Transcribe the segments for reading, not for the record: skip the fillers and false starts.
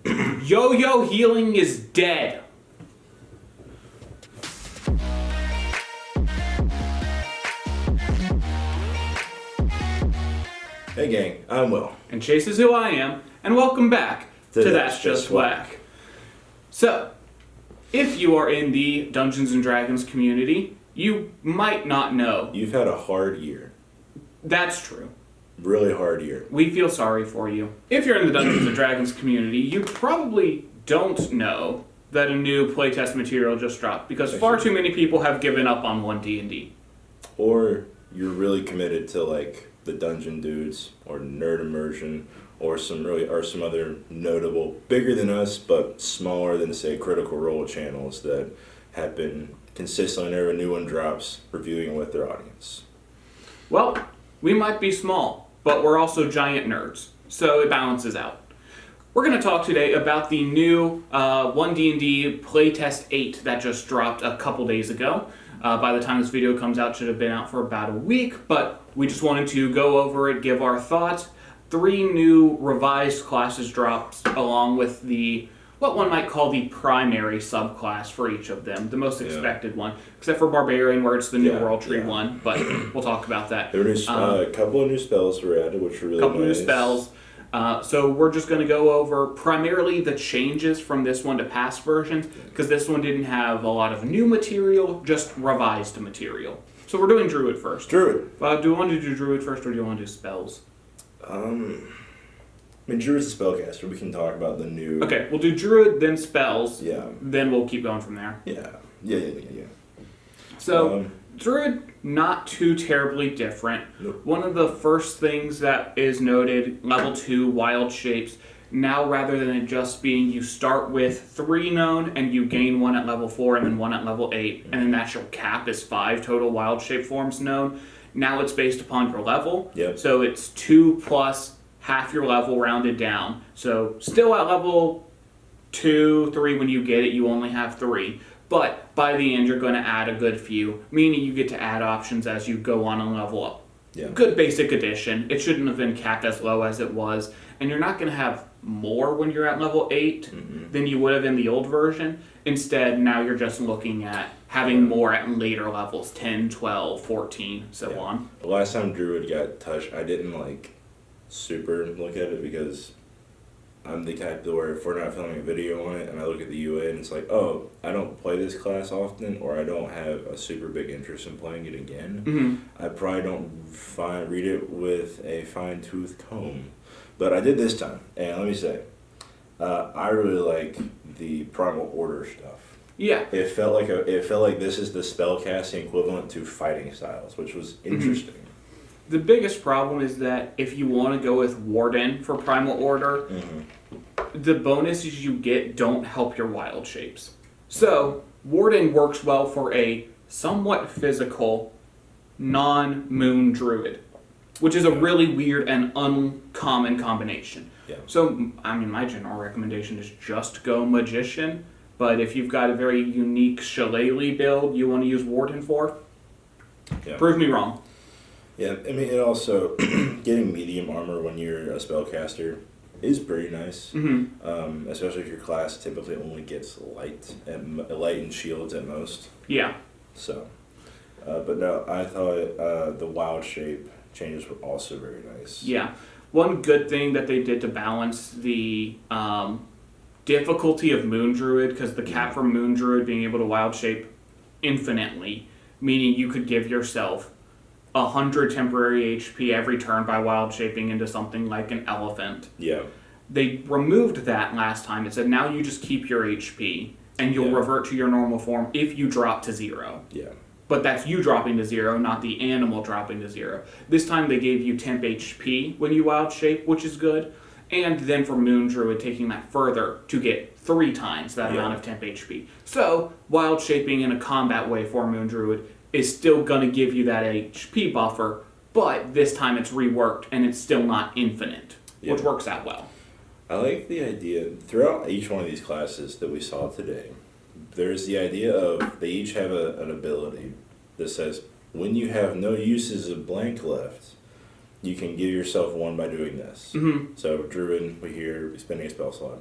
Yo-yo healing is dead. Hey gang, I'm Will. And Chase is who I am, and welcome back to That's Just WAC. So, if you are in the Dungeons & Dragons community, you might not know. You've had a hard year. That's true. Really hard year. We feel sorry for you. If you're in the Dungeons & Dragons community, you probably don't know that a new playtest material just dropped, because far too many people have given up on 1D&D. Or you're really committed to like the Dungeon Dudes or Nerd Immersion or some other notable, bigger than us but smaller than say Critical Role channels that have been consistently whenever a new one drops reviewing with their audience. Well, we might be small, but we're also giant nerds, so it balances out. We're going to talk today about the new One D&D Playtest 8 that just dropped a couple days ago. By the time this video comes out, it should have been out for about a week, but we just wanted to go over it, give our thoughts. 3 new revised classes dropped, along with the what one might call the primary subclass for each of them, the most expected one, except for Barbarian, where it's the new World Tree one, but we'll talk about that. There were a couple of new spells were added, which were really nice. A couple new spells. So we're just going to go over primarily the changes from this one to past versions, because this one didn't have a lot of new material, just revised material. So we're doing Druid first. Druid. Do you want to do Druid first, or do you want to do spells? I mean, Druid's a spellcaster. We can talk about the new... Okay, we'll do Druid, then spells. Yeah. Then we'll keep going from there. Yeah. So, Druid, not too terribly different. Nope. One of the first things that is noted, level 2 wild shapes. Now, rather than it just being you start with 3 known and you gain 1 at level 4 and then 1 at level 8, and then that's your cap is 5 total wild shape forms known. Now it's based upon your level. Yep. So it's 2 plus half your level rounded down. So still at level 2, 3 when you get it, you only have 3. But by the end, you're going to add a good few, meaning you get to add options as you go on and level up. Yeah. Good basic addition. It shouldn't have been capped as low as it was. And you're not going to have more when you're at level 8 than you would have in the old version. Instead, now you're just looking at having more at later levels, 10, 12, 14, so on. The last time Druid got touched, I didn't super look at it because I'm the type where if we're not filming a video on it and I look at the UA and it's like, oh, I don't play this class often or I don't have a super big interest in playing it again, I probably don't read it with a fine-tooth comb. But I did this time, and let me say, I really like the Primal Order stuff. Yeah. It felt like this is the spellcasting equivalent to fighting styles, which was interesting. The biggest problem is that if you want to go with Warden for Primal Order, the bonuses you get don't help your wild shapes. So, Warden works well for a somewhat physical, non-moon druid, which is a really weird and uncommon combination. Yeah. So, I mean, my general recommendation is just go Magician, but if you've got a very unique Shillelagh build you want to use Warden for, prove me wrong. Yeah, I mean, and also, getting medium armor when you're a spellcaster is pretty nice, especially if your class typically only gets light and shields at most. Yeah. So, but no, I thought the wild shape changes were also very nice. Yeah. One good thing that they did to balance the difficulty of Moon Druid, because the cap for Moon Druid being able to wild shape infinitely, meaning you could give yourself 100 temporary HP every turn by wild shaping into something like an elephant. Yeah. They removed that last time. It said now you just keep your HP and you'll revert to your normal form if you drop to 0. Yeah. But that's you dropping to 0, not the animal dropping to 0. This time they gave you temp HP when you wild shape, which is good. And then for Moon Druid, taking that further to get 3 times that amount of temp HP. So, wild shaping in a combat way for Moon Druid is still going to give you that HP buffer, but this time it's reworked and it's still not infinite, which works out well. I like the idea, throughout each one of these classes that we saw today, there's the idea of they each have an ability that says, when you have no uses of blank left, you can give yourself one by doing this. So Druid, we hear spending a spell slot.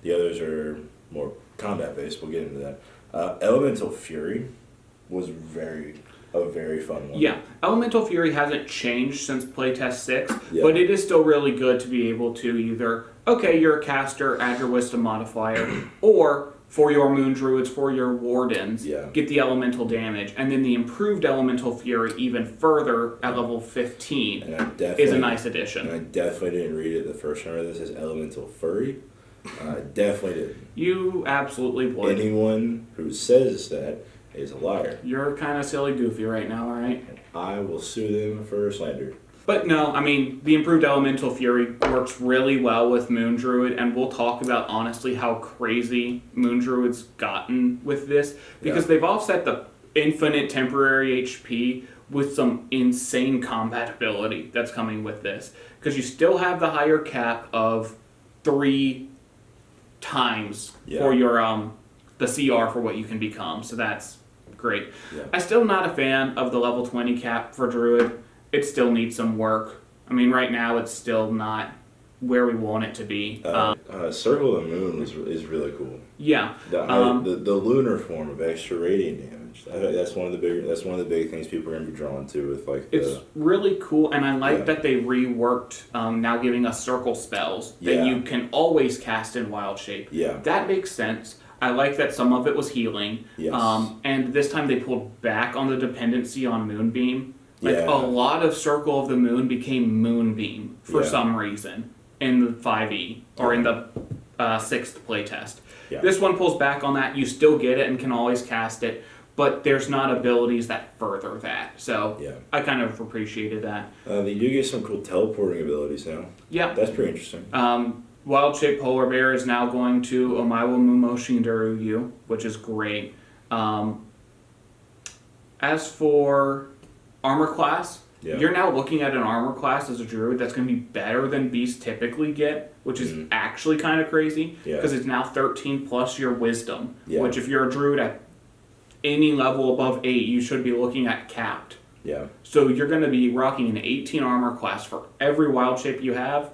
The others are more combat based. We'll get into that. Elemental Fury was a very fun one. Yeah, Elemental Fury hasn't changed since playtest 6, Yeah. but it is still really good to be able to either, okay, you're a caster, add your wisdom modifier, or for your moon druids, for your wardens, Yeah. get the elemental damage, and then the improved Elemental Fury even further at level 15 is a nice addition. And I definitely didn't read it the first time I read this as Elemental Furry. I definitely didn't. You absolutely would. Anyone who says that is a liar. You're kind of silly goofy right now, alright? I will sue them for slander. But no, I mean, the improved Elemental Fury works really well with Moon Druid, and we'll talk about, honestly, how crazy Moon Druid's gotten with this, because they've offset the infinite temporary HP with some insane combat ability that's coming with this. Because you still have the higher cap of 3 times for your, the CR for what you can become, so that's great. Yeah. I'm still not a fan of the level 20 cap for Druid. It still needs some work. I mean, right now it's still not where we want it to be. Circle of the Moon is really cool. Yeah. The lunar form of extra radiant damage. That's one of the big things people are gonna be drawn to with like. It's really cool, and I like that they reworked now giving us circle spells that you can always cast in wild shape. Yeah. That makes sense. I like that some of it was healing. Yes. And this time they pulled back on the dependency on Moonbeam. Like a lot of Circle of the Moon became Moonbeam for some reason in the 5e or in the 6th playtest. Yeah. This one pulls back on that. You still get it and can always cast it, but there's not abilities that further that. So I kind of appreciated that. They do get some cool teleporting abilities now. Yeah. That's pretty interesting. Wild Shape Polar Bear is now going to Omaiwa Mumo Shindaru, which is great. As for armor class, you're now looking at an armor class as a druid that's going to be better than beasts typically get, which is actually kind of crazy because it's now 13 plus your wisdom, which if you're a druid at any level above 8, you should be looking at capped. Yeah. So you're going to be rocking an 18 armor class for every wild shape you have.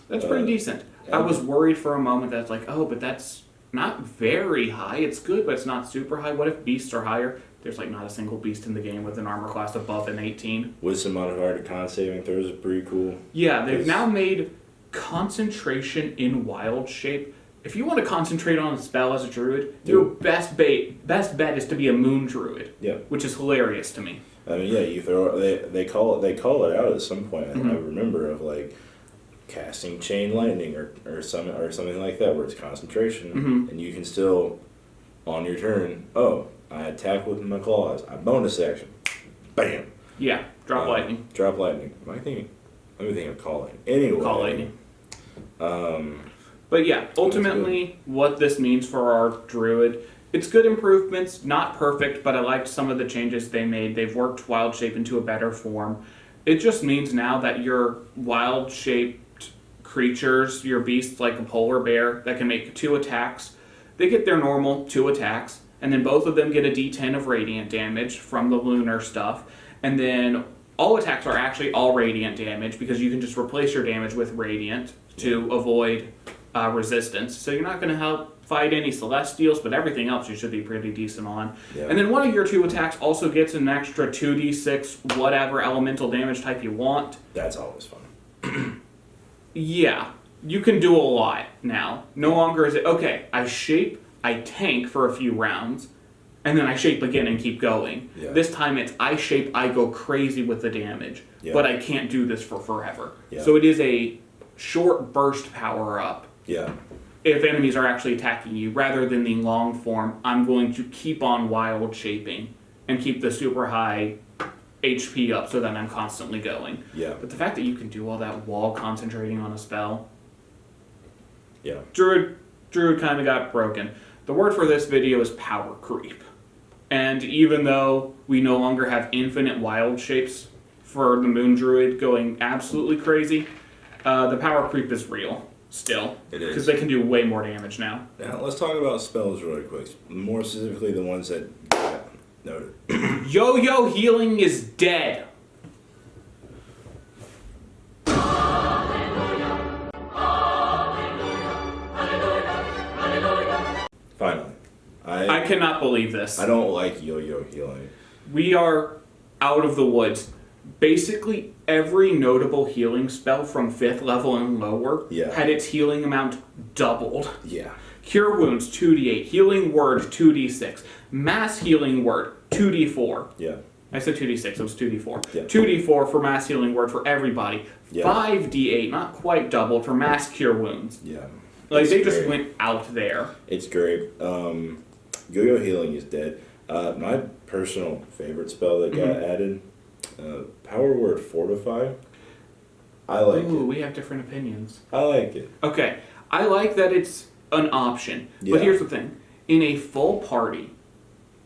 That's pretty decent. I was worried for a moment that's like, oh, but that's not very high. It's good, but it's not super high. What if beasts are higher? There's like not a single beast in the game with an armor class above an 18. Wisdom modifier to con saving throws is pretty cool. Yeah, they've now made concentration in wild shape. If you want to concentrate on a spell as a druid, your best bet is to be a moon druid. Yeah. Which is hilarious to me. I mean, you throw they call it out at some point. I remember of like casting chain lightning or something like that where it's concentration and you can still on your turn. Oh, I attack with my claws. I bonus action. Bam. Yeah. Drop lightning. Drop lightning. Let me think of call lightning. Anyway. Call lightning. But yeah, ultimately, what this means for our druid, it's good improvements, not perfect, but I liked some of the changes they made. They've worked wild shape into a better form. It just means now that your wild shaped creatures, your beasts like a polar bear that can make 2 attacks, they get their normal 2 attacks, and then both of them get a d10 of radiant damage from the lunar stuff, and then all attacks are actually all radiant damage because you can just replace your damage with radiant to avoid resistance. So you're not going to help fight any celestials, but everything else you should be pretty decent on. Yeah. And then one of your 2 attacks also gets an extra 2d6 whatever elemental damage type you want. That's always fun. Yeah, you can do a lot now. No longer is it, okay, I tank for a few rounds, and then I shape again and keep going. Yeah. This time it's I shape, I go crazy with the damage, but I can't do this for forever. Yeah. So it is a short burst power up. Yeah. If enemies are actually attacking you, rather than the long form, I'm going to keep on wild shaping and keep the super high HP up so that I'm constantly going. Yeah. But the fact that you can do all that while concentrating on a spell. Yeah. Druid kind of got broken. The word for this video is power creep. And even though we no longer have infinite wild shapes for the Moon Druid going absolutely crazy, the power creep is real still. It is. Because they can do way more damage now. Now, let's talk about spells really quick. More specifically, the ones that got noted. Yo-yo healing is dead. I cannot believe this. I don't like yo-yo healing. We are out of the woods. Basically, every notable healing spell from 5th level and lower had its healing amount doubled. Yeah. Cure Wounds, 2d8. Healing Word, 2d6. Mass Healing Word, 2d4. Yeah. I said 2d6, it was 2d4. Yeah. 2d4 for Mass Healing Word for everybody. Yeah. 5d8, not quite doubled, for Mass Cure Wounds. Yeah. Like, they just went out there. It's great. Yo-yo healing is dead. My personal favorite spell that got added, Power Word Fortify. I like it. We have different opinions. I like it. Okay, I like that it's an option. Yeah. But here's the thing. In a full party,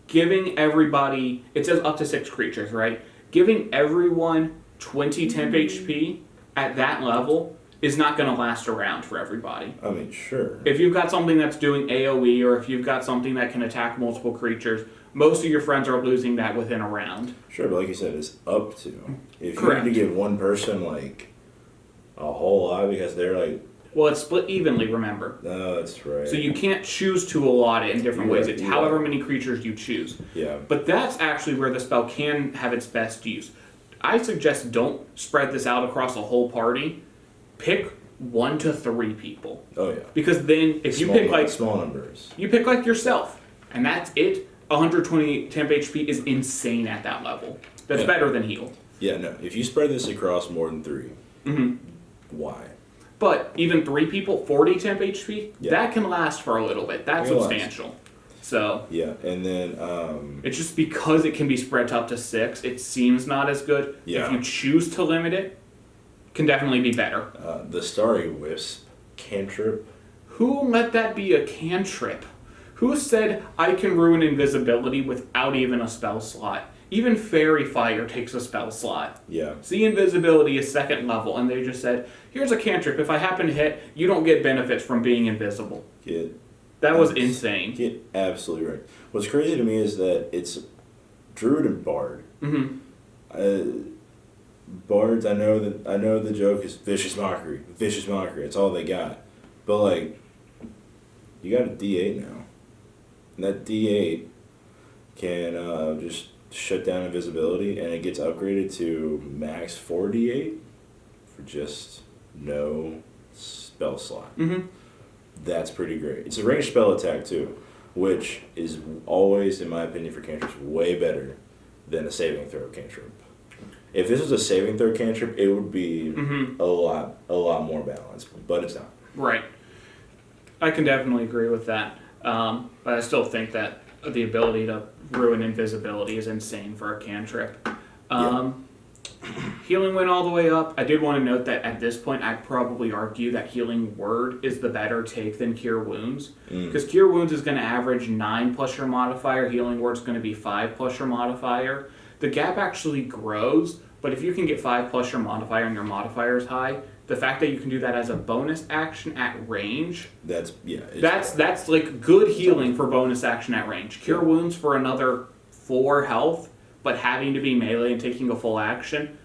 giving everybody, it says up to 6 creatures, right? Giving everyone 20 temp HP at that level is not going to last around for everybody. I mean, sure. If you've got something that's doing AoE, or if you've got something that can attack multiple creatures, most of your friends are losing that within a round. Sure, but like you said, it's up to. If Correct. you need to give one person, like, a whole lot because they're, like... Well, it's split evenly, remember. No, that's right. So you can't choose to allot it in different ways. It's however many creatures you choose. Yeah. But that's actually where the spell can have its best use. I suggest don't spread this out across a whole party. Pick 1 to 3 people. Oh, yeah. Because then if you pick like... Small numbers. You pick like yourself. And that's it. 120 temp HP is insane at that level. That's better than heal. Yeah, no. If you spread this across more than 3, why? But even 3 people, 40 temp HP, that can last for a little bit. That's substantial. So yeah, and then it's just because it can be spread up to 6, it seems not as good. Yeah. If you choose to limit it, can definitely be better. The Starry Wisp cantrip. Who let that be a cantrip? Who said I can ruin invisibility without even a spell slot? Even Fairy Fire takes a spell slot. Yeah. See, invisibility is 2nd level, and they just said, here's a cantrip. If I happen to hit, you don't get benefits from being invisible. That was insane. Get absolutely right. What's crazy to me is that it's Druid and Bard. Bards, I know the joke is vicious mockery. Vicious mockery. It's all they got. But like, you got a D8 now, and that D8 can just shut down invisibility, and it gets upgraded to max 4d8 for just no spell slot. That's pretty great. It's a ranged spell attack too, which is always, in my opinion, for cantrips, way better than a saving throw cantrip. If this was a saving throw cantrip, it would be a lot more balanced, but it's not. Right. I can definitely agree with that, but I still think that the ability to ruin invisibility is insane for a cantrip. Healing went all the way up. I did want to note that at this point, I'd probably argue that Healing Word is the better take than Cure Wounds. Because Cure Wounds is going to average 9 plus your modifier. Healing Word's going to be 5 plus your modifier. The gap actually grows, but if you can get 5 plus your modifier and your modifier is high, the fact that you can do that as a bonus action at range, that's like good healing for bonus action at range. Cure Wounds for another 4 health, but having to be melee and taking a full action,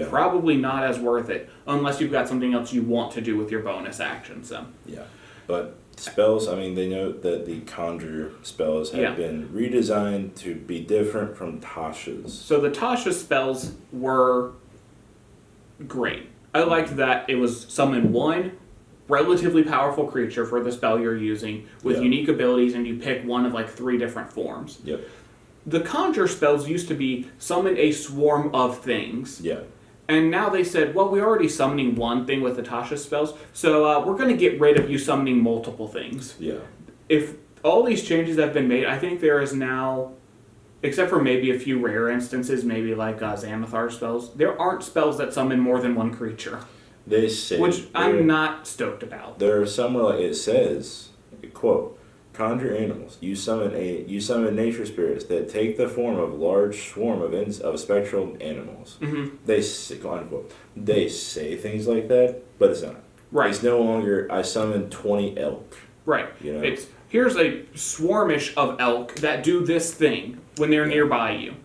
probably not as worth it, unless you've got something else you want to do with your bonus action. So but spells, I mean, they note that the Conjure spells have been redesigned to be different from Tasha's. So the Tasha spells were great. I liked that it was summon 1 relatively powerful creature for the spell you're using with unique abilities, and you pick one of like 3 different forms. The Conjure spells used to be summon a swarm of things. And now they said, well, we're already summoning 1 thing with the Tasha spells, so we're going to get rid of you summoning multiple things. If all these changes have been made, I think there is now, except for maybe a few rare instances, maybe like Xanathar spells, there aren't spells that summon more than 1 creature. They say, which I'm not stoked about. There are some where it says, quote, conjure animals. You summon nature spirits that take the form of large swarm of spectral animals. They say, unquote. They say things like that, but it's not. Right. It's no longer, I summon 20 elk. Right. You know? It's, here's a swarmish of elk that do this thing when they're nearby you.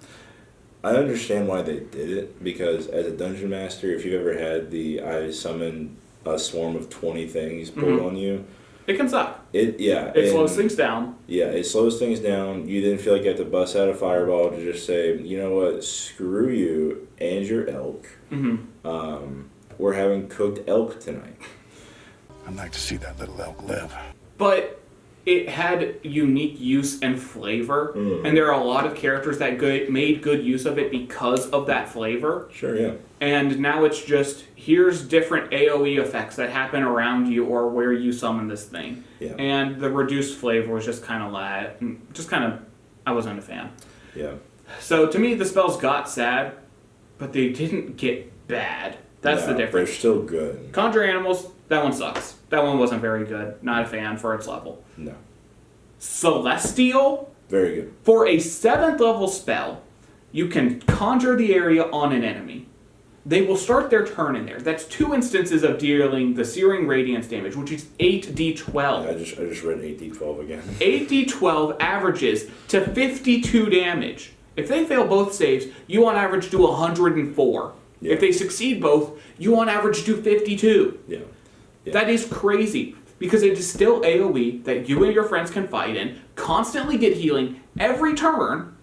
I understand why they did it, because as a dungeon master, if you've ever had I summon a swarm of 20 things pulled on you, It can suck. It slows things down. Yeah, it slows things down. You didn't feel like you have to bust out a fireball to just say, you know what, screw you and your elk. We're having cooked elk tonight. I'd like to see that little elk live. But it had unique use and flavor, and there are a lot of characters that made good use of it because of that flavor. Sure, yeah. And now it's just, here's different AoE effects that happen around you or where you summon this thing. Yeah. And the reduced flavor was just kind of I wasn't a fan. Yeah. So to me, the spells got sad, but they didn't get bad. That's the difference. They're still good. Conjure Animals, that one sucks. That one wasn't very good. Not a fan for its level. No. Celestial, Very good. for a 7th level spell, you can conjure the area on an enemy. They will start their turn in there. That's 2 instances of dealing the Searing Radiance damage, which is 8d12. I just read 8d12 again. 8d12 averages to 52 damage. If they fail both saves, you on average do 104. Yeah. If they succeed both, you on average do 52. Yeah. That is crazy, because it is still AoE that you and your friends can fight in, constantly get healing every turn,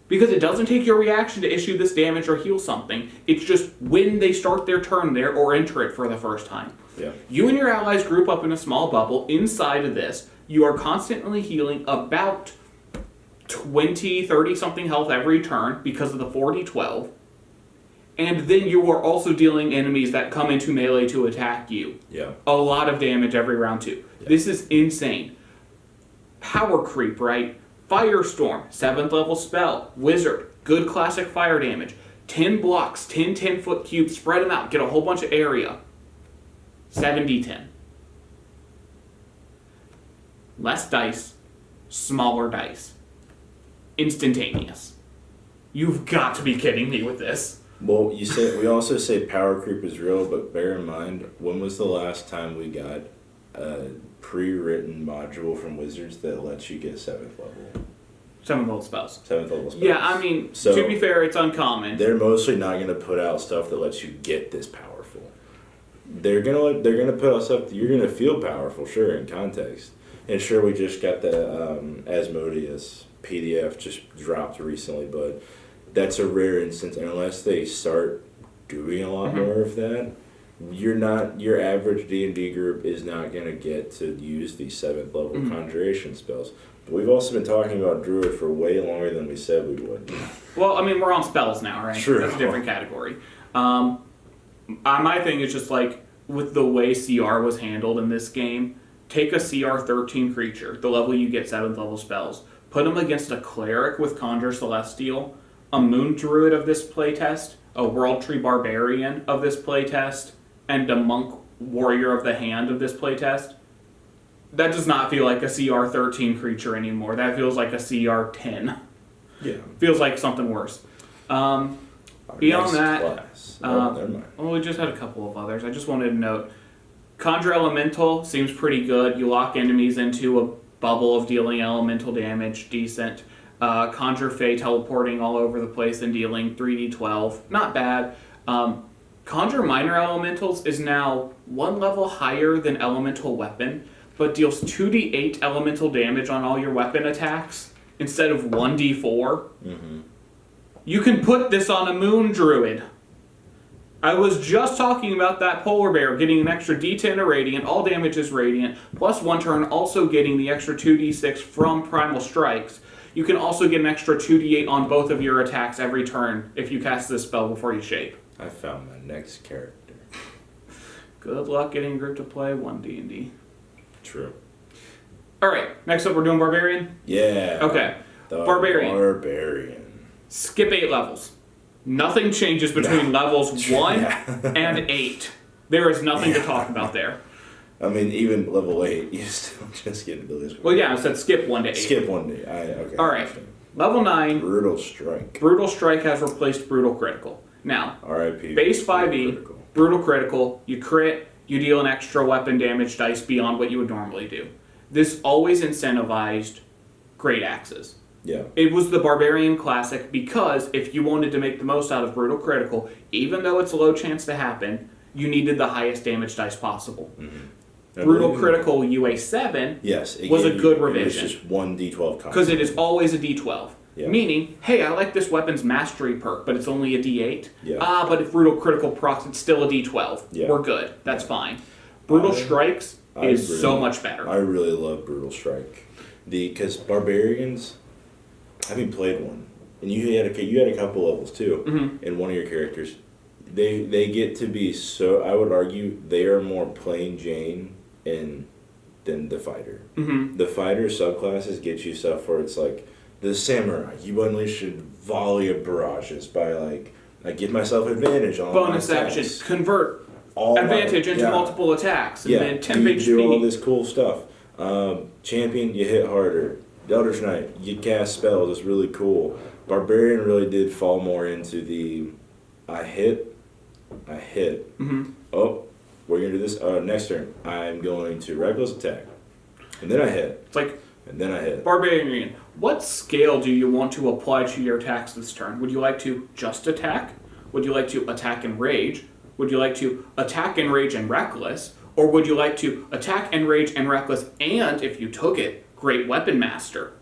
because it doesn't take your reaction to issue this damage or heal something. It's just when they start their turn there or enter it for the first time. Yeah. You and your allies group up in a small bubble inside of this. You are constantly healing about 20, 30 something health every turn because of the 4d12. And then you are also dealing enemies that come into melee to attack you. Yeah. A lot of damage every round too. Yeah. This is insane. Power creep, right? Firestorm, 7th level spell. Wizard, good classic fire damage. 10 blocks, 10 10-foot cubes, spread them out, get a whole bunch of area. 7d10. Less dice, smaller dice. Instantaneous. You've got to be kidding me with this. Well, we also say power creep is real, but bear in mind, when was the last time we got a pre-written module from Wizards that lets you get 7th level? 7th level spells. 7th level spells. Yeah, I mean, So, to be fair, it's uncommon. They're mostly not going to put out stuff that lets you get this powerful. They're gonna put out stuff that you're gonna feel powerful, sure, in context. And sure, we just got the Asmodeus PDF just dropped recently, but that's a rare instance, and unless they start doing a lot more of that, your average D&D group is not going to get to use these 7th level conjuration spells. But we've also been talking about Druid for way longer than we said we would. Well, I mean, we're on spells now, right? True. That's a different category. My thing is just like, with the way CR was handled in this game, take a CR 13 creature, the level you get 7th level spells, put them against a cleric with Conjure Celestial, a Moon Druid of this playtest, a World Tree Barbarian of this playtest, and a Monk Warrior of the Hand of this playtest. That does not feel like a CR 13 creature anymore. That feels like a CR 10. Yeah. Feels like something worse. Beyond that, class. Never mind. well, we just had a couple of others. I just wanted to note, Conjure Elemental seems pretty good. You lock enemies into a bubble of dealing elemental damage, decent. Conjure Fae teleporting all over the place and dealing 3d12, not bad. Conjure Minor Elementals is now 1 level higher than Elemental Weapon, but deals 2d8 elemental damage on all your weapon attacks instead of 1d4. You can put this on a Moon Druid. I was just talking about that Polar Bear getting an extra d10 to Radiant, all damage is Radiant, plus 1 turn also getting the extra 2d6 from Primal Strikes. You can also get an extra 2d8 on both of your attacks every turn if you cast this spell before you shape. I found my next character. Good luck getting a group to play One D&D. True. Alright, next up we're doing Barbarian? Yeah. Okay. The Barbarian. Skip 8 levels. Nothing changes between levels 1 and 8. There is nothing to talk about there. I mean, even level 8, you still just get abilities. Well, yeah, I said skip 1 to 8. Skip 1 to 8. Okay. Alright. Level 9. Brutal Strike. Brutal Strike has replaced Brutal Critical. Now, RIP. base 5e, Brutal Critical, you crit, you deal an extra weapon damage dice beyond what you would normally do. This always incentivized great axes. Yeah. It was the Barbarian Classic because if you wanted to make the most out of Brutal Critical, even though it's a low chance to happen, you needed the highest damage dice possible. Brutal Critical UA7 yes, was a good revision. It's just one D12 because it is always a D12. Yeah. Meaning, hey, I like this weapon's mastery perk, but it's only a D8. Yeah. But if Brutal Critical procs, it's still a D12. Yeah. We're good. That's fine. Brutal Strikes is so much better. I really love Brutal Strike. Because Barbarians, having played one, and you had a couple levels too, in one of your characters, they get to be so, I would argue, they are more plain Jane than the fighter. The fighter subclasses get you stuff where it's like, the samurai, you unleash a volley of barrages by I give myself advantage on bonus my action, attacks. convert All advantage into multiple attacks, and then temp you HP. do all this cool stuff. Champion, you hit harder. Eldritch Knight, you cast spells. It's really cool. Barbarian really did fall more into the I hit. Oh, we're gonna do this. Next turn, I'm going to reckless attack, and then I hit. It's like, and then I hit. Barbarian, what scale do you want to apply to your attacks this turn? Would you like to just attack? Would you like to attack and rage? Would you like to attack and rage and reckless? Or would you like to attack and rage and reckless and, if you took it, great weapon master?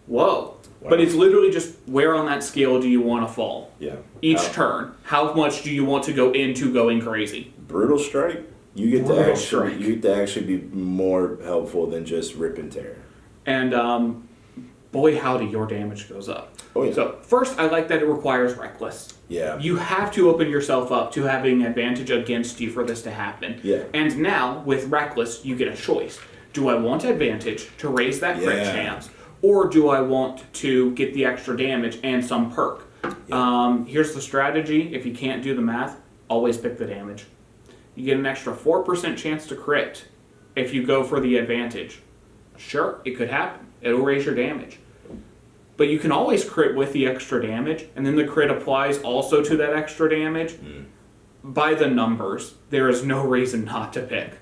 Whoa. Wow. But it's literally just where on that scale do you want to fall? Yeah. Each turn. How much do you want to go into going crazy? Brutal Strike, you get to actually be more helpful than just rip and tear. And boy howdy, your damage goes up. Oh, yeah. So first, I like that it requires reckless. Yeah. You have to open yourself up to having advantage against you for this to happen. Yeah. And now, with reckless, you get a choice. Do I want advantage to raise that crit chance? Or do I want to get the extra damage and some perk? Yeah. Here's the strategy. If you can't do the math, always pick the damage. You get an extra 4% chance to crit if you go for the advantage. Sure, it could happen. It'll raise your damage. But you can always crit with the extra damage, and then the crit applies also to that extra damage. By the numbers, there is no reason not to pick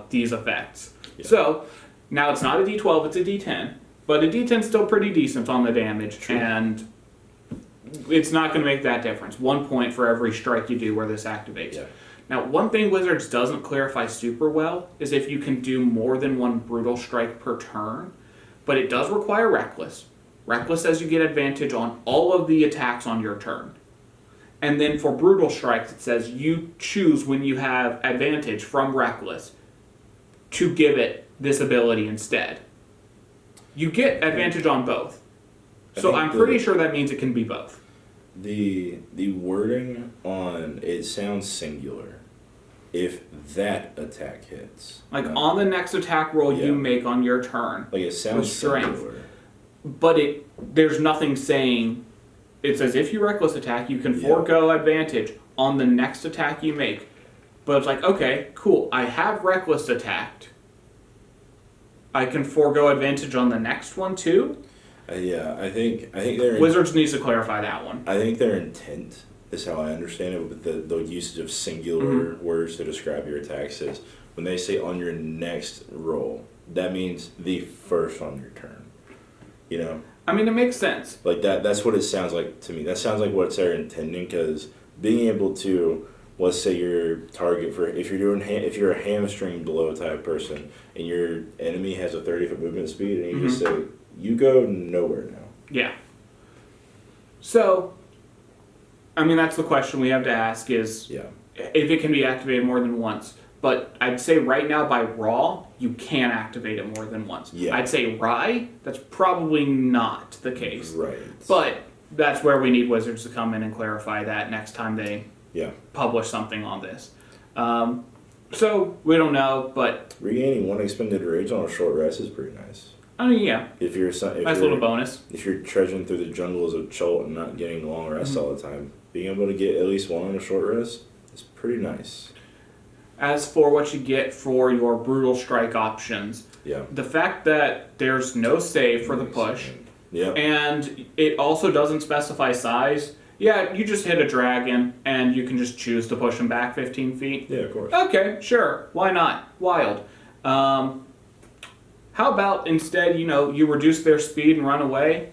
these effects. Yeah. So, now it's not a D12, it's a D10. But a D10 is still pretty decent on the damage, and it's not going to make that difference. 1 point for every strike you do where this activates. Yeah. Now, one thing Wizards doesn't clarify super well is if you can do more than one Brutal Strike per turn, but it does require Reckless. Reckless says you get advantage on all of the attacks on your turn. And then for Brutal Strikes, it says you choose when you have advantage from Reckless to give it this ability instead. You get advantage on both. So I'm pretty sure that means it can be both. The wording on it sounds singular. If that attack hits. Like on the next attack roll you make on your turn. Like it sounds singular. But there's nothing saying, it says if you reckless attack, you can forego advantage on the next attack you make. But it's like, okay, cool, I have reckless attacked. I can forego advantage on the next one too? I think their Wizards needs to clarify that one. I think their intent is how I understand it with the usage of singular words to describe your attacks is when they say on your next roll, that means the first on your turn. You know? I mean, it makes sense. Like that's what it sounds like to me. That sounds like what they're intending, because being able to, let's say your target for, if you're a hamstring blow type person and your enemy has a 30-foot movement speed and you just say, you go nowhere now. Yeah. So, I mean, that's the question we have to ask is if it can be activated more than once. But I'd say right now by Raw, you can activate it more than once. Yeah. I'd say Rye, that's probably not the case. Right. But that's where we need Wizards to come in and clarify that next time they publish something on this. So, we don't know, but... Regaining one expended rage on a short rest is pretty nice. I mean, yeah. If you're nice little bonus. If you're trudging through the jungles of Chult and not getting long rests all the time, being able to get at least one on a short rest is pretty nice. As for what you get for your Brutal Strike options, the fact that there's no save for the push, and it also doesn't specify size, you just hit a dragon and you can just choose to push him back 15 feet. Yeah, of course. Okay, sure. Why not? Wild. How about instead, you reduce their speed and run away?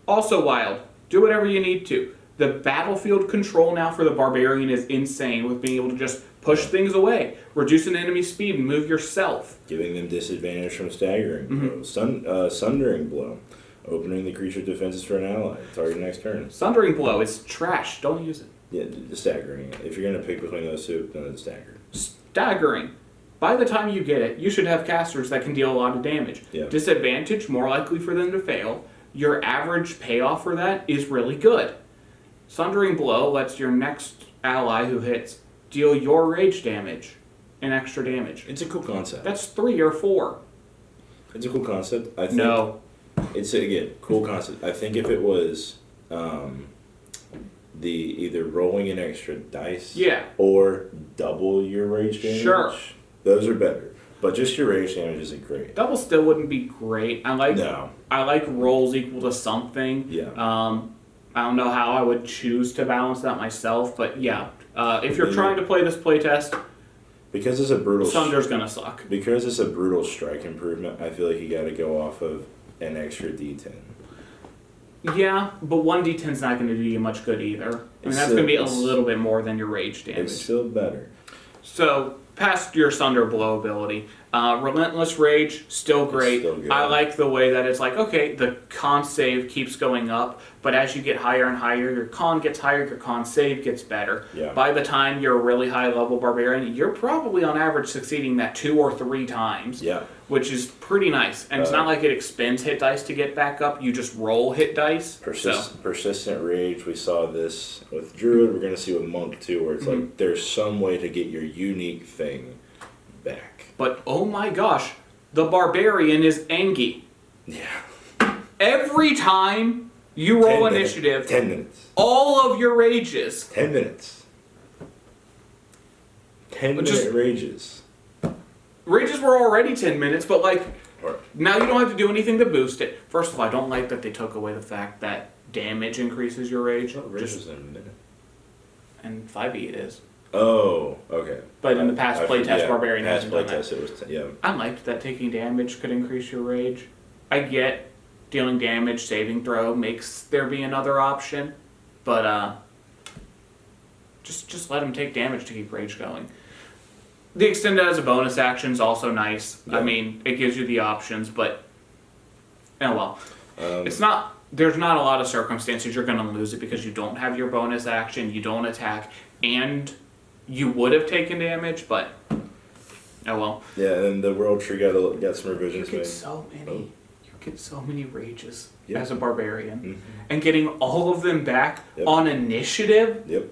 Also wild. Do whatever you need to. The battlefield control now for the Barbarian is insane with being able to just push things away, reduce an enemy's speed, and move yourself. Giving them disadvantage from staggering blow, sundering blow, opening the creature's defenses for an ally, target next turn. Sundering blow, it's trash. Don't use it. Yeah, the staggering. If you're gonna pick between those two, then it's staggered. Staggering. By the time you get it, you should have casters that can deal a lot of damage. Yeah. Disadvantage, more likely for them to fail. Your average payoff for that is really good. Sundering blow lets your next ally who hits deal your rage damage and extra damage. It's a cool concept. That's 3 or 4. It's a cool concept. I think No. It's again cool concept. I think if it was the either rolling an extra dice, Yeah. or double your rage damage, Sure. those are better. But just your rage damage isn't great. Double still wouldn't be great. I like rolls equal to something. Yeah. I don't know how I would choose to balance that myself, but yeah. If you're trying to play this playtest, Because it's a brutal Sunder's gonna suck. Because it's a brutal strike improvement, I feel like you got to go off of an extra D10. Yeah, but 1d10 is not going to do you much good either. I mean, that's going to be a little bit more than your rage damage. It's still better. So, past your Sunder Blow ability, Relentless Rage, still great. Still good. I like the way that it's like, okay, the con save keeps going up, but as you get higher and higher, your con gets higher, your con save gets better. Yeah. By the time you're a really high level Barbarian, you're probably on average succeeding that 2 or 3 times. Yeah. Which is pretty nice. And it's not like it expends hit dice to get back up, you just roll hit dice. Persistent Rage, we saw this with Druid, we're going to see with Monk too, where it's like there's some way to get your unique thing back. But oh my gosh, the Barbarian is Engi. Yeah. Every time you roll initiative, 10 minutes. all of your rages. 10 minutes. 10-minute rages. Rages were already 10 minutes, but like, Or, now you don't have to do anything to boost it. First of all, I don't like that they took away the fact that damage increases your rage. rages in a minute. And 5e it is. Oh, okay. But in the past playtest, Barbarian past hasn't done that. playtest, it was yeah. I liked that taking damage could increase your rage. I get dealing damage, saving throw makes there be another option, but just let him take damage to keep rage going. The extended as a bonus action is also nice. Yeah. I mean, it gives you the options, but oh well. It's not. There's not a lot of circumstances you're going to lose it because you don't have your bonus action, you don't attack, and you would have taken damage, but oh well. Yeah, and the World Tree got some revisions You get made. so many. Oh. You get so many rages Yep. as a barbarian, Mhm. and getting all of them back Yep. on initiative. Yep.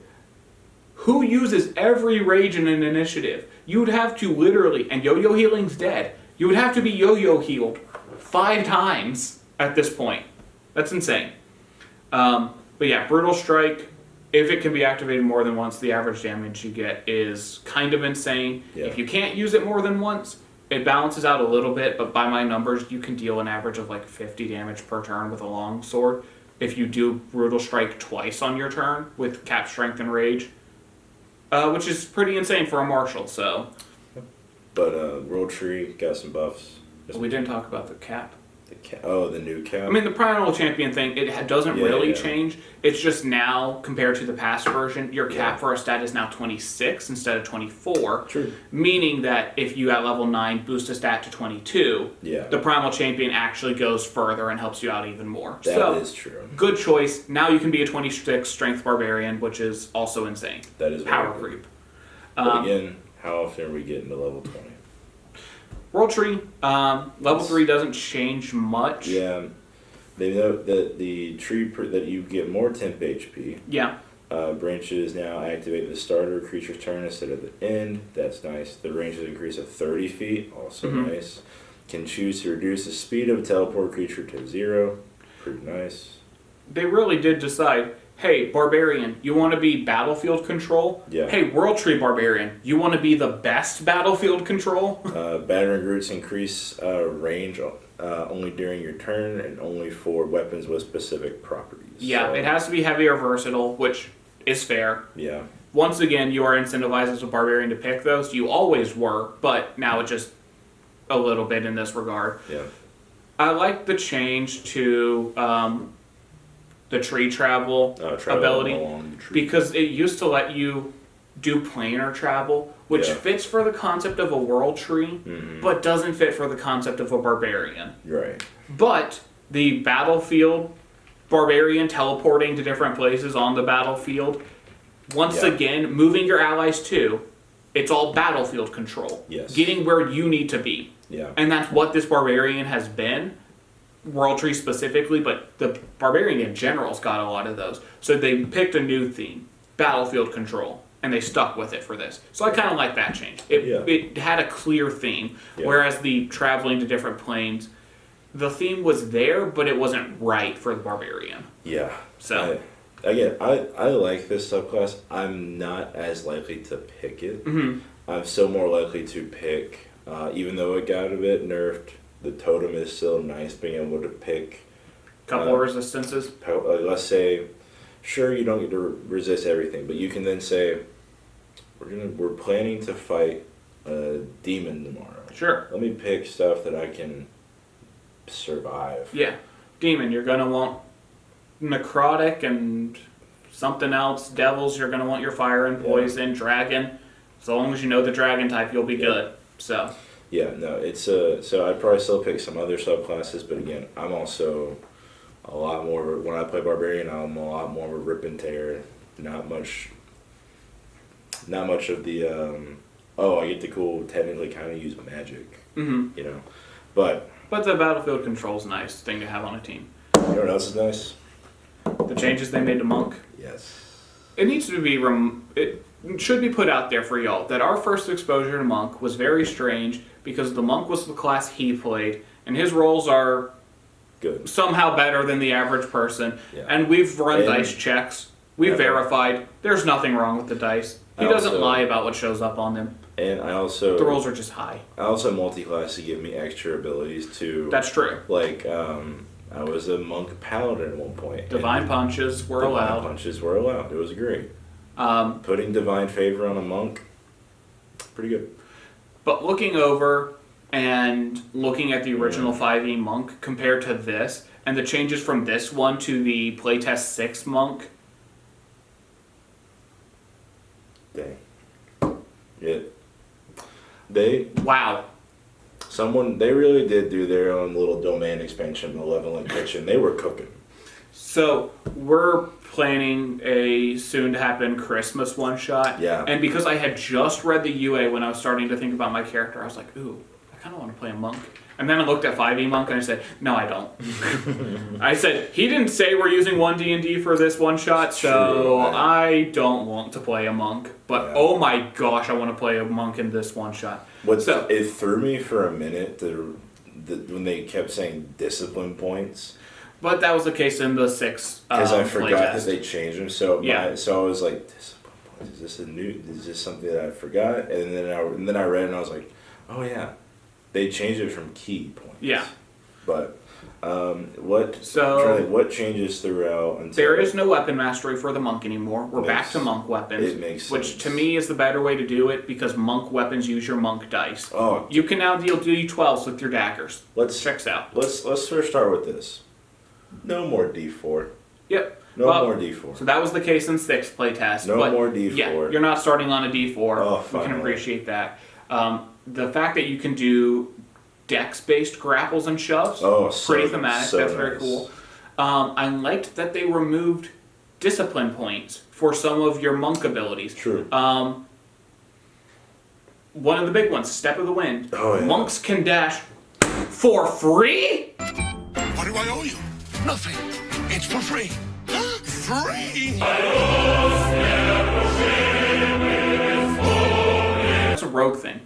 Who uses every rage in an initiative? You would have to literally, and yo-yo healing's dead. You would have to be yo-yo healed 5 times at this point. That's insane. But yeah, Brutal Strike, if it can be activated more than once, the average damage you get is kind of insane. Yeah. If you can't use it more than once, it balances out a little bit, but by my numbers, you can deal an average of like 50 damage per turn with a long sword. If you do Brutal Strike twice on your turn with Cap Strength and Rage, which is pretty insane for a martial, so. But World Tree got some buffs. We didn't talk about the cap. The new cap. I mean, the Primal Champion thing, it doesn't really Yeah. change. It's just now, compared to the past version, your cap for a stat is now 26 instead of 24. True. Meaning that if you at level 9 boost a stat to 22, Yeah. the Primal Champion actually goes further and helps you out even more. That is true. Good choice. Now you can be a 26 Strength Barbarian, which is also insane. That is Power very good. creep. But again, how often are we getting to level 20? World Tree, level 3 doesn't change much. Yeah. They note that the tree that you get more temp HP. Yeah. Branches now activate the starter creature's turn instead of the end. That's nice. The range is increased to 30 feet. Also nice. Can choose to reduce the speed of a teleport creature to 0. Pretty nice. They really did decide, hey, Barbarian, you want to be battlefield control? Yeah. Hey, World Tree Barbarian, you want to be the best battlefield control? Battering roots increase range only during your turn and only for weapons with specific properties. Yeah, So, it has to be heavy or versatile, which is fair. Yeah. Once again, you are incentivized as a Barbarian to pick those. You always were, but now it just a little bit in this regard. Yeah. I like the change to the tree travel Travel ability along the tree. because it used to let you do planar travel, which Yeah. fits for the concept of a world tree, but doesn't fit for the concept of a barbarian. Right. But the battlefield, barbarian teleporting to different places on the battlefield, once Yeah. again, moving your allies too, it's all battlefield control. Yes. Getting where you need to be. Yeah. And that's what this barbarian has been, World Tree specifically, but the barbarian in general's got a lot of those. So they picked a new theme, battlefield control, and they stuck with it for this. So I kind of like that change. It had a clear theme, whereas the traveling to different planes, the theme was there, but it wasn't right for the barbarian. Yeah. So I like this subclass. I'm not as likely to pick it. I'm still more likely to pick, even though it got a bit nerfed, the totem is still nice being able to pick. Couple of resistances. Let's say, sure, you don't get to resist everything, but you can then say, we're planning to fight a demon tomorrow. Sure. Let me pick stuff that I can survive. Yeah. Demon, you're going to want necrotic and something else. Devils, you're going to want your fire and poison. Dragon, as long as you know the dragon type, you'll be good. So. Yeah, no, it's so I'd probably still pick some other subclasses, but again, I'm also a lot more, when I play Barbarian, I'm a lot more of a rip and tear, not much of the, I get to technically kind of use magic, you know, but the battlefield control's a nice thing to have on a team. You know what else is nice? The changes they made to Monk. Yes. It needs to be, it should be put out there for y'all that our first exposure to Monk was very strange because the Monk was the class he played, and his rolls are good, somehow better than the average person. Yeah. And we've run dice checks. We've verified. There's nothing wrong with the dice. He doesn't lie about what shows up on them. And I also... The rolls are just high. I also multi-class to give me extra abilities to... That's true. Like, I was a Monk Paladin at one point. Divine punches were allowed. Divine punches were allowed. It was great. Putting Divine Favor on a Monk, pretty good. But looking over and looking at the original 5e Monk compared to this, and the changes from this one to the Playtest 6 Monk... Dang. Wow. They really did do their own little domain expansion, Malevolent Kitchen. They were cooking. So, we're planning a soon-to-happen Christmas one-shot. Yeah. And because I had just read the UA when I was starting to think about my character, I was like, ooh, I kind of want to play a monk. And then I looked at 5e Monk and I said, no, I don't. I said, he didn't say we're using 1D&D for this one-shot, so I don't want to play a monk. But oh my gosh, I want to play a monk in this one-shot. It threw me for a minute when they kept saying discipline points. But that was the case in the 6 because I forgot playtest. that they changed them. So so I was like, discipline points. Is this something that I forgot? And then I read it and I was like, oh yeah, they changed it from key points. Yeah. But what changes throughout? Until there is no weapon mastery for the monk anymore. We're back to monk weapons. It makes sense. Which to me is the better way to do it because monk weapons use your monk dice. Oh. You can now deal D12s with your daggers. Checks out. Let's first start with this. No more D4. Yep. No more D4. So that was the case in 6th playtest. No more D4. Yeah, you're not starting on a D4. Oh, we can appreciate that. The fact that you can do dex-based grapples and shoves, pretty thematic. That's very cool. I liked that they removed discipline points for some of your monk abilities. True. One of the big ones, Step of the Wind. Oh, yeah. Monks can dash for free? What do I owe you? Nothing. It's for free. Free! That's a rogue thing.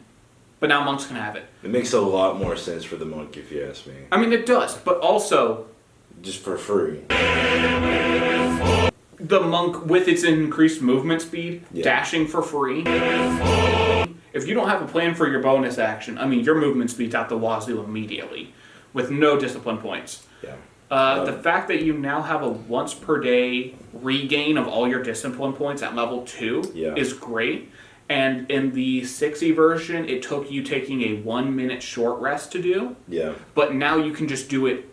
But now monks can have it. It makes a lot more sense for the monk, if you ask me. I mean, it does, but also... just for free. The monk, with its increased movement speed, dashing for free. If you don't have a plan for your bonus action, I mean, your movement speed's out the wazoo immediately, with no discipline points. Yeah. The fact that you now have a once per day regain of all your discipline points at level 2 is great. And in the 6e version, it took you taking a 1 minute short rest to do. Yeah. But now you can just do it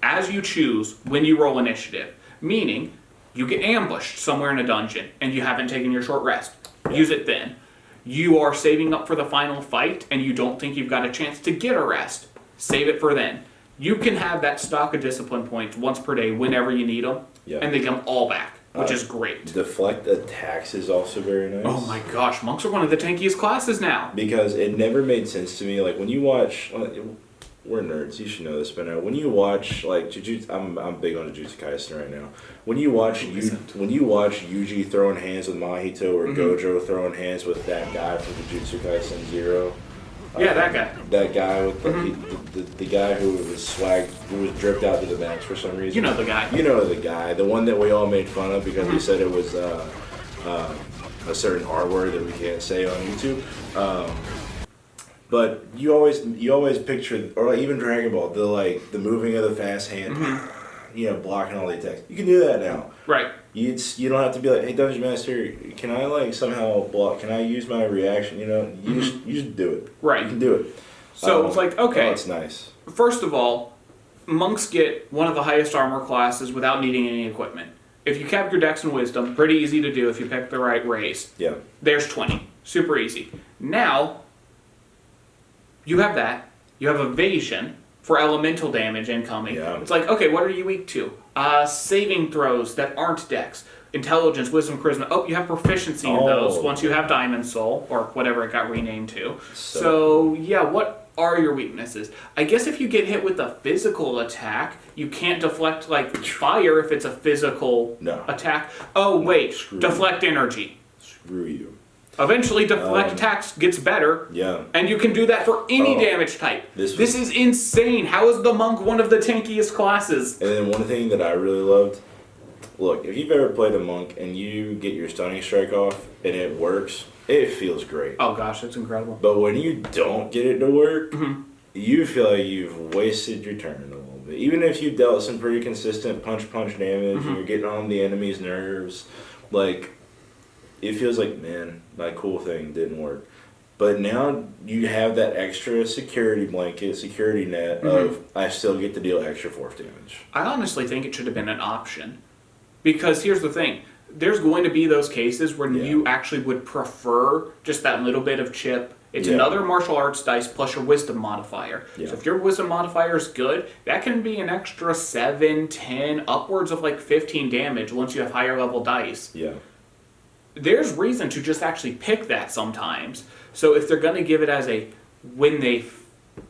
as you choose when you roll initiative. Meaning, you get ambushed somewhere in a dungeon and you haven't taken your short rest. Use it then. You are saving up for the final fight, and you don't think you've got a chance to get a rest. Save it for then. You can have that stock of discipline points once per day whenever you need them, and they come all back, which is great. Deflect attacks is also very nice. Oh my gosh, monks are one of the tankiest classes now. Because it never made sense to me. Like, when you watch... We're nerds, you should know this by now. When you watch, like, Jujutsu... I'm big on Jujutsu Kaisen right now. When you watch Yuji throwing hands with Mahito or Gojo throwing hands with that guy from Jujutsu Kaisen Zero... Yeah, that guy. That guy with the guy who was dripped out to the max for some reason. You know the guy. You know the guy, the one that we all made fun of because we said it was a certain R word that we can't say on YouTube. But you always picture, or like even Dragon Ball, the moving of the fast hand, blocking all the attacks. You can do that now. Right. You don't have to be like, hey, Dungeon Master, can I like somehow block? Can I use my reaction? You just do it. Right. You can do it. So it's like, okay. Oh, it's nice. First of all, monks get one of the highest armor classes without needing any equipment. If you cap your Dex and Wisdom, pretty easy to do if you pick the right race. Yeah. There's 20. Super easy. Now, you have that. You have Evasion for elemental damage incoming. Yeah. It's like, okay, what are you weak to? Saving throws that aren't Dex. Intelligence, Wisdom, Charisma. Oh, you have proficiency in those once you have Diamond Soul, or whatever it got renamed to. So yeah, what are your weaknesses? I guess if you get hit with a physical attack, you can't deflect like fire if it's a physical attack. Oh wait, deflect energy. Screw you. Eventually, deflect attacks gets better. Yeah. And you can do that for any damage type. This is insane. How is the monk one of the tankiest classes? And then one thing that I really loved, look, if you've ever played a monk and you get your stunning strike off and it works, it feels great. Oh gosh, it's incredible. But when you don't get it to work, you feel like you've wasted your turn a little bit. Even if you dealt some pretty consistent punch damage and you're getting on the enemy's nerves, like, it feels like, man, my cool thing didn't work. But now you have that extra security blanket, security net of, I still get to deal extra force damage. I honestly think it should have been an option. Because here's the thing. There's going to be those cases where you actually would prefer just that little bit of chip. It's another martial arts dice plus your wisdom modifier. So if your wisdom modifier is good, that can be an extra 7, 10, upwards of like 15 damage once you have higher level dice. Yeah. There's reason to just actually pick that sometimes. So if they're going to give it as a, when they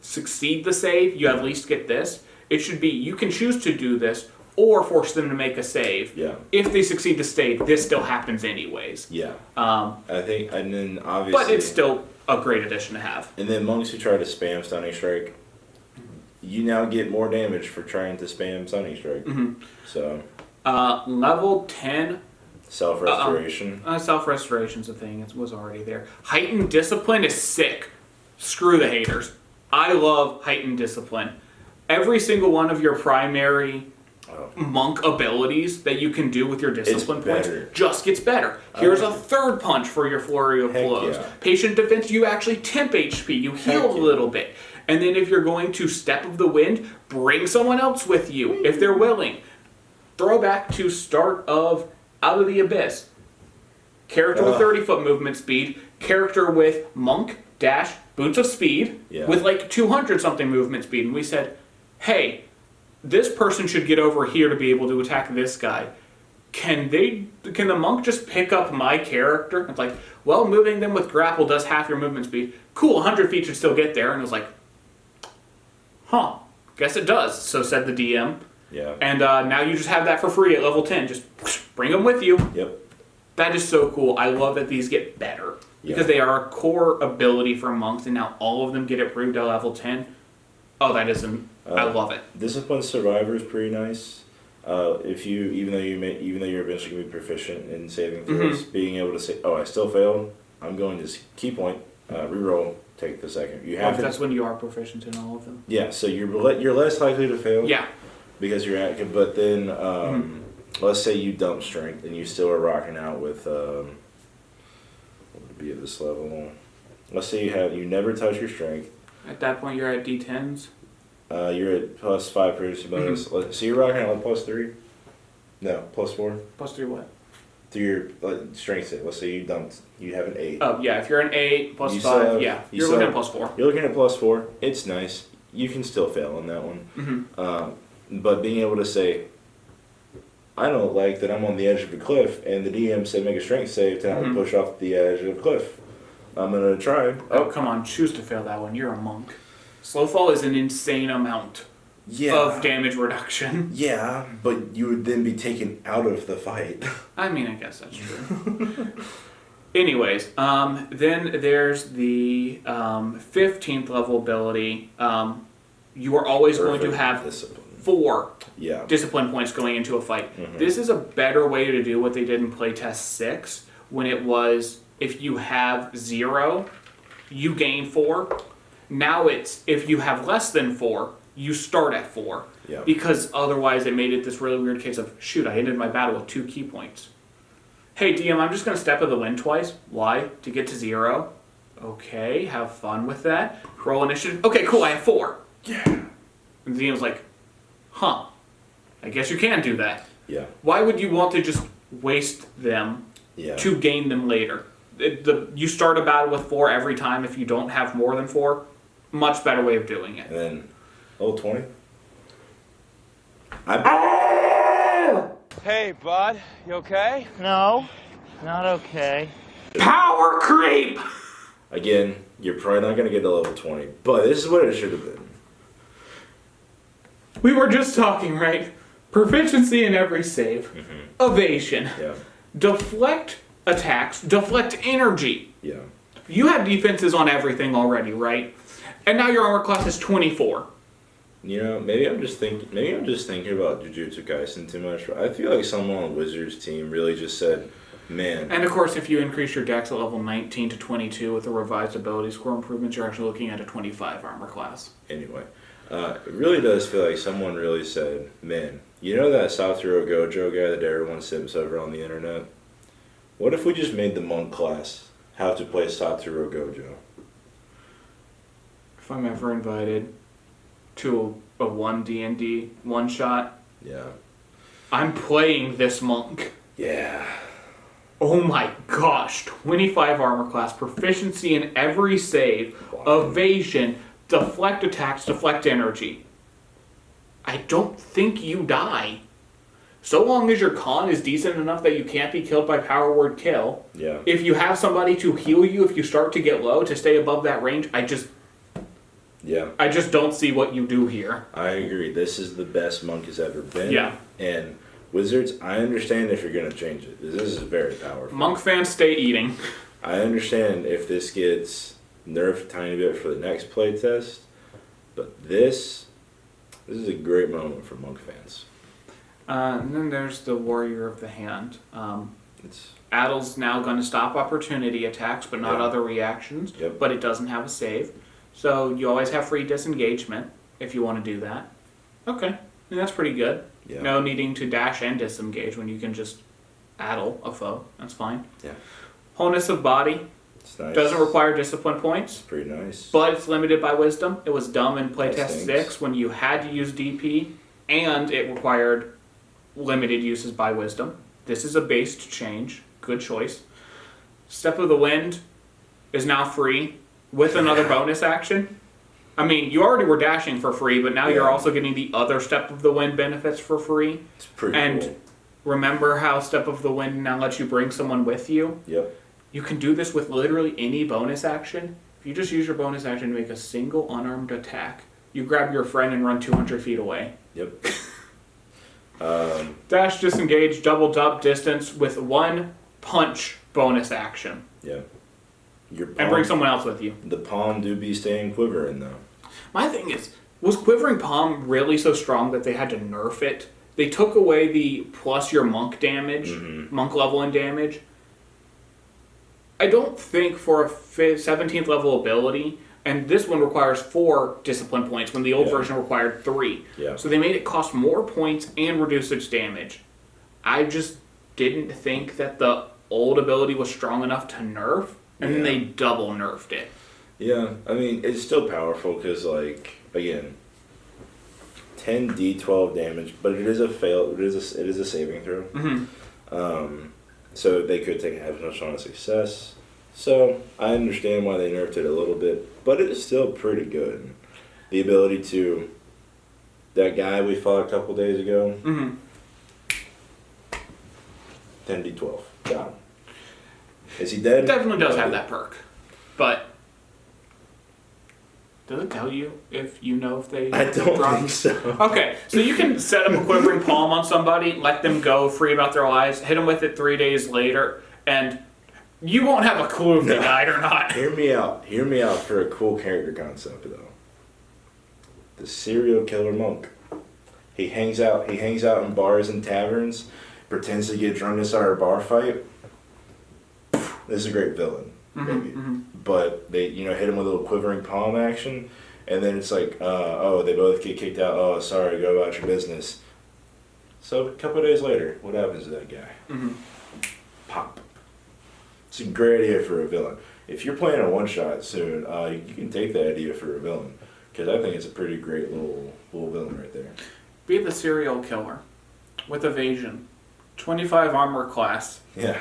succeed the save, you at least get this. It should be, you can choose to do this or force them to make a save. Yeah. If they succeed the save, this still happens anyways. Yeah. I think, and then obviously... But it's still a great addition to have. And then monks who try to spam Stunning Strike, you now get more damage for trying to spam Stunning Strike. So... level 10... Self-restoration. Self-restoration's a thing. It was already there. Heightened discipline is sick. Screw the haters. I love heightened discipline. Every single one of your primary monk abilities that you can do with your discipline points just gets better. Here's a third punch for your flurry of blows. Yeah. Patient defense, you actually temp HP. You heal a little bit. And then if you're going to Step of the Wind, bring someone else with you if they're willing. Throwback to start of Out of the Abyss. Character with 30-foot movement speed. Character with monk, dash, boots of speed. With like 200-something movement speed. And we said, hey, this person should get over here to be able to attack this guy. Can the monk just pick up my character? It's like, well, moving them with grapple does half your movement speed. Cool, 100 feet should still get there. And it was like, huh, guess it does. So said the DM. Yeah. And now you just have that for free at level 10. Just bring them with you. Yep. That is so cool. I love that these get better. Because they are a core ability for monks, and now all of them get approved at level 10. Oh, that isn't... I love it. Discipline Survivor is pretty nice. If you, even though you're eventually going to be proficient in saving throws, being able to say, oh, I still failed, I'm going to key point, reroll, take the second. You have that's when you are proficient in all of them. Yeah, so you're less likely to fail. Yeah. Because you're active, but then let's say you dump strength and you still are rocking out with what would be at this level? Let's say you never touch your strength. At that point, you're at D10s. You're at plus 5 producer bonus. So you're rocking out with plus 3? No, plus 4. Plus 3 what? through your strength save. Let's say you have an 8. Oh, yeah, if you're an 8 plus You 5, still have- yeah, you you're still looking have- at plus 4. You're looking at plus 4. It's nice. You can still fail on that one. Mm-hmm. But being able to say, I don't like that I'm on the edge of a cliff, and the DM said make a strength save to not push off the edge of a cliff. I'm going to try. Oh, come on, choose to fail that one. You're a monk. Slow fall is an insane amount of damage reduction. Yeah, but you would then be taken out of the fight. I mean, I guess that's true. Anyways, then there's the 15th level ability. You are always going to have discipline. 4 Yeah. discipline points going into a fight. This is a better way to do what they did in Playtest 6, when it was if you have 0, you gain 4. Now it's if you have less than 4, you start at 4. Yeah. Because otherwise it made it this really weird case of, shoot, I ended my battle with 2 key points. Hey, DM, I'm just going to step of the wind twice. Why? To get to 0. Okay, have fun with that. Roll initiative. Okay, cool, I have 4. Yeah. And the DM's like, huh, I guess you can do that. Yeah. Why would you want to just waste them to gain them later? You start a battle with 4 every time if you don't have more than 4. Much better way of doing it. And then, level 20. Hey, bud, you okay? No, not okay. Power creep! Again, you're probably not going to get to level 20, but this is what it should have been. We were just talking, right? Proficiency in every save. Evasion. Yeah. Deflect attacks. Deflect energy. Yeah. You have defenses on everything already, right? And now your armor class is 24. You know, maybe I'm just thinking about Jujutsu Kaisen too much. I feel like someone on Wizards team really just said, man. And of course, if you increase your dex at level 19 to 22 with the revised ability score improvements, you're actually looking at a 25 armor class. Anyway, it really does feel like someone really said, man, you know that Satoru Gojo guy that everyone sips over on the internet? What if we just made the monk class how to play Satoru Gojo? If I'm ever invited to a 1D&D one-shot, Yeah. I'm playing this monk. Yeah. Oh my gosh, 25 armor class, proficiency in every save, evasion, deflect attacks, deflect energy. I don't think you die. So long as your con is decent enough that you can't be killed by power word kill. Yeah. If you have somebody to heal you if you start to get low to stay above that range, I just don't see what you do here. I agree. This is the best monk has ever been. Yeah. And Wizards, I understand if you're going to change it. This is very powerful. Monk fans, stay eating. I understand if this gets nerfed a tiny bit for the next playtest, but this is a great moment for monk fans. And then there's the Warrior of the Hand. It's Addle's now going to stop opportunity attacks, but not other reactions. Yep. But it doesn't have a save. So you always have free disengagement if you want to do that. Okay. And that's pretty good. Yeah. No needing to dash and disengage when you can just addle a foe. That's fine. Yeah. Wholeness of body. It's nice. Doesn't require discipline points. Pretty nice. But it's limited by wisdom. It was dumb in That Playtest stinks. 6 when you had to use DP, and it required limited uses by wisdom. This is a based change. Good choice. Step of the Wind is now free with another bonus action. I mean, you already were dashing for free, but now you're also getting the other Step of the Wind benefits for free. It's pretty And cool. remember how Step of the Wind now lets you bring someone with you? Yep. You can do this with literally any bonus action. If you just use your bonus action to make a single unarmed attack, you grab your friend and run 200 feet away. Yep. Dash, disengage, double jump distance with one punch bonus action. Yeah. Your And bring someone else with you. The palm do be staying quivering though. My thing is, was Quivering Palm really so strong that they had to nerf it? They took away the plus your monk damage, monk level and damage. I don't think for a 17th level ability, and this one requires 4 discipline points when the old version required 3. Yeah. So they made it cost more points and reduce its damage. I just didn't think that the old ability was strong enough to nerf, and then they double nerfed it. Yeah, I mean, it's still powerful because, like, again, 10 d12 damage, but it is a fail. It is a saving throw. so they could have as much on a success. So I understand why they nerfed it a little bit, but it is still pretty good. The ability to, that guy we fought a couple days ago, 10d12, got him. Is he dead? It definitely does have that perk, but does it tell you if you know if they? I don't drop? think so. Okay, so you can set up a quivering palm on somebody, let them go free about their lives, hit them with it 3 days later, and you won't have a clue if they died or not. Hear me out. Hear me out for a cool character concept, though. The serial killer monk. He hangs out in bars and taverns, pretends to get drunk inside a bar fight. This is a great villain, maybe. But they, hit him with a little quivering palm action, and then it's like, they both get kicked out. Oh, sorry, go about your business. So a couple of days later, what happens to that guy? Pop. It's a great idea for a villain. If you're playing a one-shot soon, you can take that idea for a villain, because I think it's a pretty great little villain right there. Be the serial killer with evasion, 25 armor class. Yeah.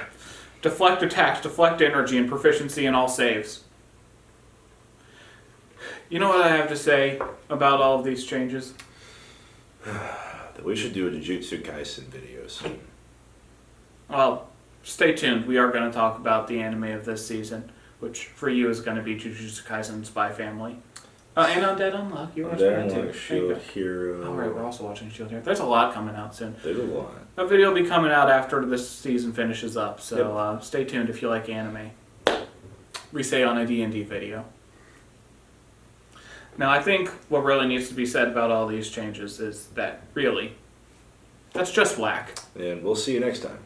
Deflect attacks, deflect energy, and proficiency in all saves. You know what I have to say about all of these changes? That we should do a Jujutsu Kaisen video soon. Well, stay tuned. We are going to talk about the anime of this season, which for you is going to be Jujutsu Kaisen Spy Family. And Undead Unluck. You're watching that too. Shield Hero. All right, we're also watching Shield Hero. There's a lot coming out soon. There's a lot. That video will be coming out after this season finishes up, so stay tuned if you like anime. We say on a D&D video. Now, I think what really needs to be said about all these changes is that, really, that's just WAC. And we'll see you next time.